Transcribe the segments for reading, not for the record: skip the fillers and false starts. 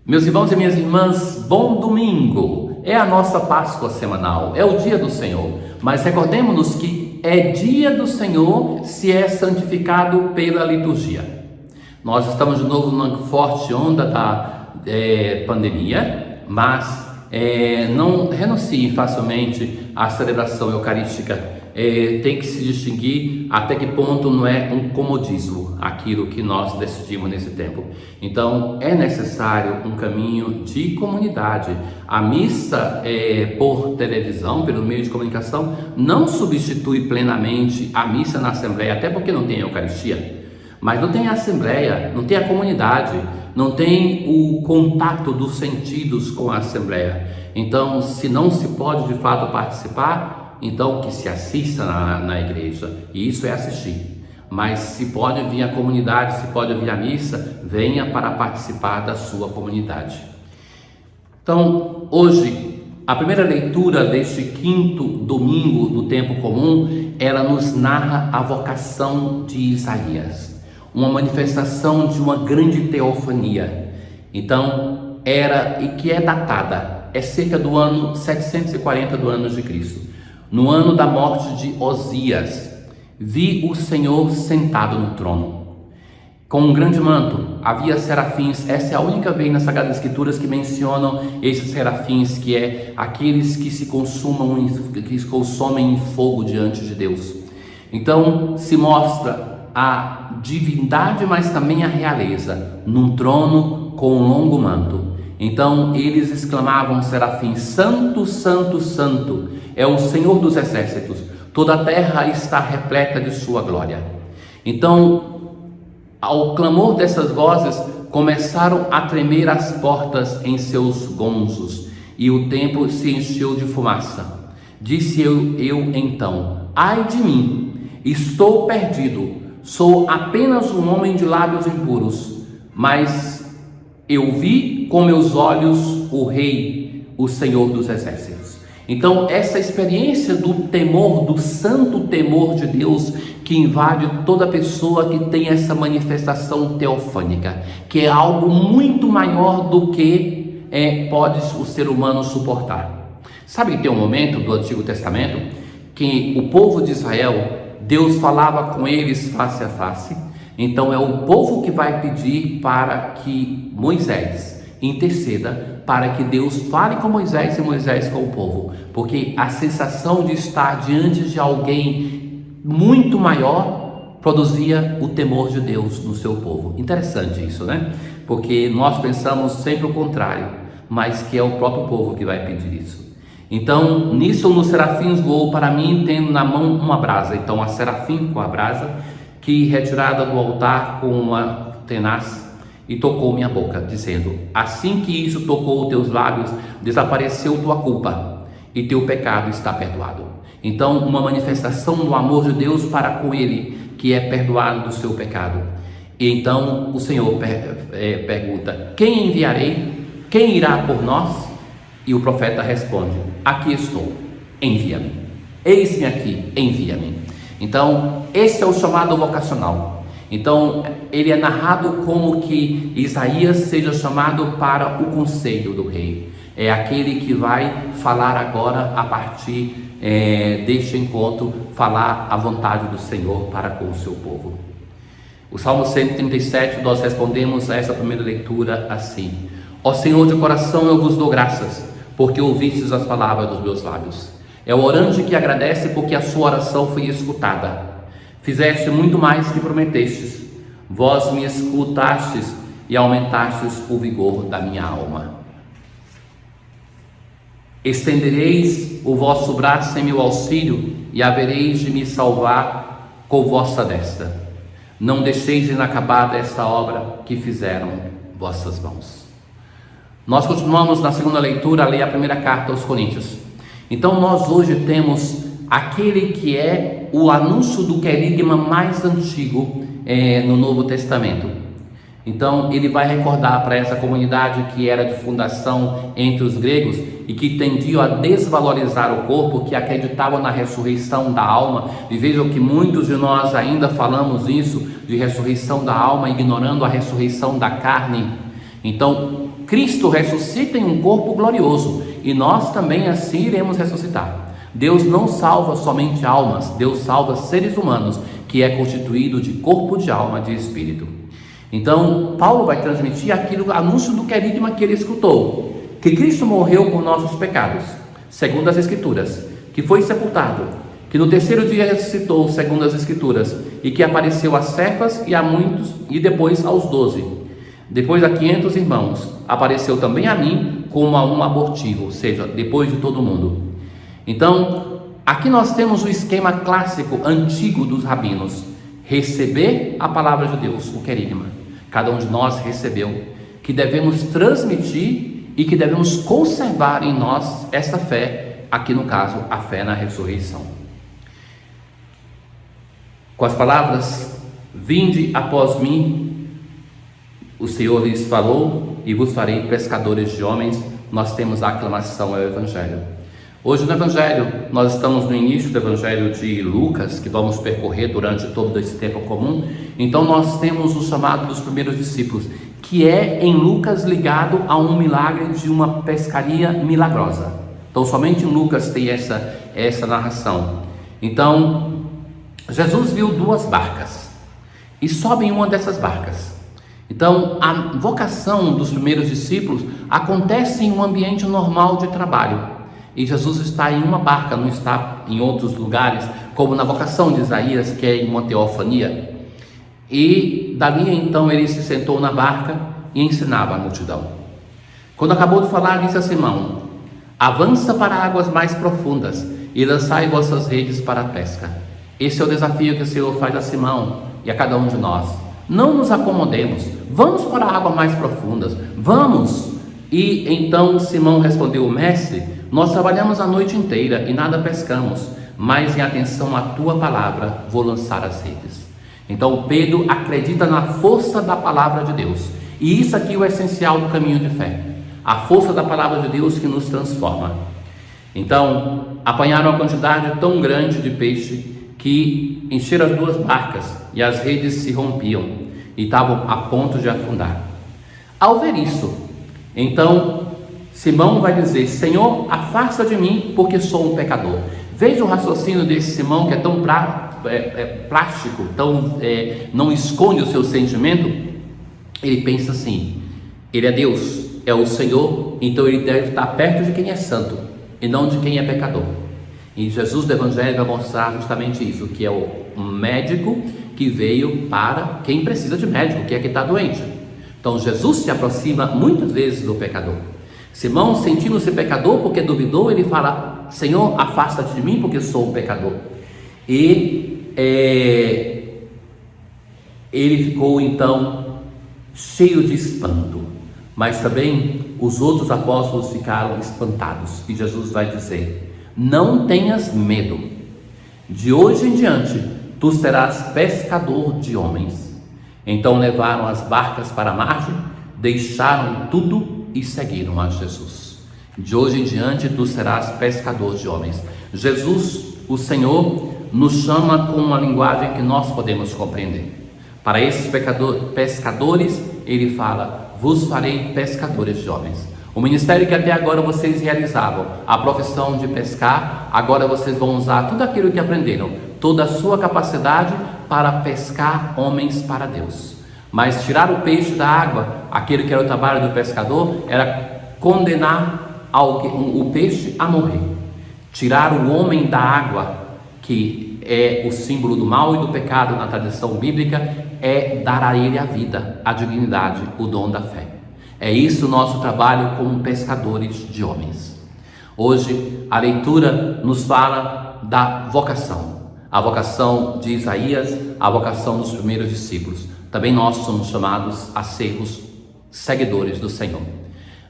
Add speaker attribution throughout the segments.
Speaker 1: Meus irmãos e minhas irmãs, bom domingo! É a nossa Páscoa semanal, é o dia do Senhor. Mas recordemos-nos que é dia do Senhor se é santificado pela liturgia. Nós estamos de novo numa forte onda da pandemia, mas não renunciem facilmente à celebração eucarística. Tem que se distinguir até que ponto não é um comodismo aquilo que nós decidimos nesse tempo. Então é necessário um caminho de comunidade. A missa por televisão, pelo meio de comunicação, não substitui plenamente a missa na Assembleia, até porque não tem Eucaristia. Mas não tem a Assembleia, não tem a comunidade, não tem o contato dos sentidos com a Assembleia. Então, se não se pode de fato participar, então que se assista na igreja, e isso é assistir. Mas se pode vir a comunidade, se pode vir a missa, venha para participar da sua comunidade. Então, hoje, a primeira leitura deste quinto domingo do tempo comum, ela nos narra a vocação de Isaías, uma manifestação de uma grande teofania. Então, e que é datada, é cerca do ano 740 do ano de Cristo. No ano da morte de Osias, vi o Senhor sentado no trono, com um grande manto. Havia serafins. Essa é a única vez nas Sagradas Escrituras que mencionam esses serafins, que é aqueles que se consomem em fogo diante de Deus. Então se mostra a divindade, mas também a realeza, num trono com um longo manto. Então eles exclamavam, serafins: Santo, Santo, Santo é o Senhor dos exércitos, toda a terra está repleta de sua glória. Então, ao clamor dessas vozes, começaram a tremer as portas em seus gonzos, e o templo se encheu de fumaça. Disse eu então: ai de mim, estou perdido, sou apenas um homem de lábios impuros, mas eu vi com meus olhos o Rei, o Senhor dos exércitos. Então, essa experiência do temor, do santo temor de Deus, que invade toda pessoa que tem essa manifestação teofânica, que é algo muito maior do que pode o ser humano suportar. Sabe que tem um momento do Antigo Testamento que o povo de Israel, Deus falava com eles face a face. Então é o povo que vai pedir para que Moisés interceda para que Deus fale com Moisés e Moisés com o povo, porque a sensação de estar diante de alguém muito maior produzia o temor de Deus no seu povo. Interessante isso, né? Porque nós pensamos sempre o contrário, mas que é o próprio povo que vai pedir isso. Então, nisso um dos serafins voou para mim, tendo na mão uma brasa. Então, a serafim com a brasa, que retirada do altar com uma tenaz, e tocou minha boca, dizendo: assim que isso tocou os teus lábios, desapareceu tua culpa, e teu pecado está perdoado. Então, uma manifestação do amor de Deus para com ele, que é perdoado do seu pecado. E então o Senhor pergunta: quem enviarei? Quem irá por nós? E o profeta responde: aqui estou, envia-me. Eis-me aqui, envia-me. Então, esse é o chamado vocacional. Então, ele é narrado como que Isaías seja chamado para o conselho do rei. É aquele que vai falar agora, a partir deste encontro, falar a vontade do Senhor para com o seu povo. O Salmo 137, nós respondemos a essa primeira leitura assim: ó Senhor, de coração eu vos dou graças, porque ouvistes as palavras dos meus lábios. É o orante que agradece, porque a sua oração foi escutada. Fizeste muito mais que prometestes, vós me escutastes e aumentastes o vigor da minha alma. Estendereis o vosso braço em meu auxílio e havereis de me salvar com vossa destra. Não deixeis inacabada esta obra que fizeram vossas mãos. Nós continuamos na segunda leitura a ler a primeira carta aos Coríntios. Então nós hoje temos aquele que é o anúncio do querigma mais antigo no Novo Testamento. Então ele vai recordar para essa comunidade que era de fundação entre os gregos e que tendiam a desvalorizar o corpo, que acreditavam na ressurreição da alma. E vejam que muitos de nós ainda falamos isso, de ressurreição da alma, ignorando a ressurreição da carne. Então Cristo ressuscita em um corpo glorioso e nós também assim iremos ressuscitar. Deus não salva somente almas, Deus salva seres humanos, que é constituído de corpo, de alma, de espírito. Então, Paulo vai transmitir aquilo, anúncio do querigma que ele escutou, que Cristo morreu por nossos pecados, segundo as Escrituras, que foi sepultado, que no terceiro dia ressuscitou, segundo as Escrituras, e que apareceu a Cefas e a muitos, e depois aos 12. Depois a 500 irmãos, apareceu também a mim como a um abortivo, ou seja, depois de todo mundo. Então, aqui nós temos o esquema clássico, antigo dos rabinos: receber a palavra de Deus, o querigma. Cada um de nós recebeu, que devemos transmitir e que devemos conservar em nós essa fé, aqui no caso, a fé na ressurreição. Com as palavras: vinde após mim, o Senhor lhes falou, e vos farei pescadores de homens. Nós temos a aclamação ao Evangelho. Hoje no Evangelho, nós estamos no início do Evangelho de Lucas, que vamos percorrer durante todo esse tempo comum. Então nós temos o chamado dos primeiros discípulos, que é em Lucas ligado a um milagre de uma pescaria milagrosa. Então somente em Lucas tem essa narração. Então Jesus viu 2 barcas e sobe em uma dessas barcas. Então a vocação dos primeiros discípulos acontece em um ambiente normal de trabalho. E Jesus está em uma barca, não está em outros lugares, como na vocação de Isaías, que é em uma teofania. E dali então ele se sentou na barca e ensinava a multidão. Quando acabou de falar, disse a Simão: avança para águas mais profundas e lançai vossas redes para a pesca. Esse é o desafio que o Senhor faz a Simão e a cada um de nós. Não nos acomodemos, vamos para águas mais profundas, vamos. E então Simão respondeu: mestre, nós trabalhamos a noite inteira e nada pescamos, mas em atenção à tua palavra vou lançar as redes. Então Pedro acredita na força da palavra de Deus, e isso aqui é o essencial do caminho de fé, a força da palavra de Deus que nos transforma. Então apanharam uma quantidade tão grande de peixe que encheram as 2 barcas e as redes se rompiam e estavam a ponto de afundar. Ao ver isso, então Simão vai dizer: Senhor, afasta de mim, porque sou um pecador. Veja o raciocínio desse Simão, que é tão plástico, não esconde o seu sentimento. Ele pensa assim: ele é Deus, é o Senhor, então ele deve estar perto de quem é santo e não de quem é pecador. E Jesus do Evangelho vai mostrar justamente isso, que é um médico que veio para quem precisa de médico, que é quem está doente. Então Jesus se aproxima muitas vezes do pecador. Simão, sentindo-se pecador porque duvidou, ele fala: Senhor, afasta-te de mim, porque sou um pecador. E ele ficou então cheio de espanto, mas também os outros apóstolos ficaram espantados. E Jesus vai dizer: não tenhas medo, de hoje em diante tu serás pescador de homens. Então levaram as barcas para a margem, deixaram tudo e seguiram a Jesus. De hoje em diante tu serás pescador de homens. Jesus, o Senhor, nos chama com uma linguagem que nós podemos compreender. Para esses pescadores, ele fala: vos farei pescadores de homens. O ministério que até agora vocês realizavam, a profissão de pescar, agora vocês vão usar tudo aquilo que aprenderam, toda a sua capacidade para pescar homens para Deus. Mas tirar o peixe da água, aquele que era o trabalho do pescador, era condenar o peixe a morrer. Tirar o homem da água, que é o símbolo do mal e do pecado na tradição bíblica, é dar a ele a vida, a dignidade, o dom da fé. É isso o nosso trabalho como pescadores de homens. Hoje a leitura nos fala da vocação, a vocação de Isaías, a vocação dos primeiros discípulos. Também nós somos chamados a sermos seguidores do Senhor.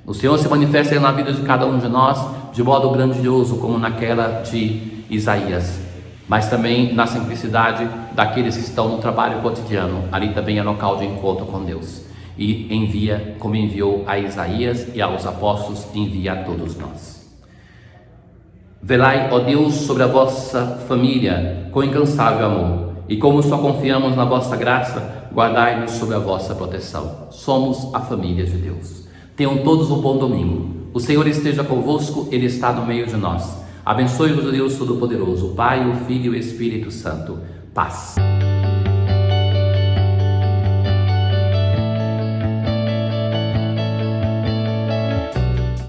Speaker 1: O Senhor se manifesta na vida de cada um de nós de modo grandioso, como naquela de Isaías, mas também na simplicidade daqueles que estão no trabalho cotidiano. Ali também é local de encontro com Deus. E envia, como enviou a Isaías e aos apóstolos, envia a todos nós. Velai, ó Deus, sobre a vossa família com incansável amor, e como só confiamos na vossa graça, guardai-nos sob a vossa proteção. Somos a família de Deus. Tenham todos um bom domingo. O Senhor esteja convosco, Ele está no meio de nós. Abençoe-vos o Deus Todo-Poderoso, o Pai, o Filho e o Espírito Santo. Paz.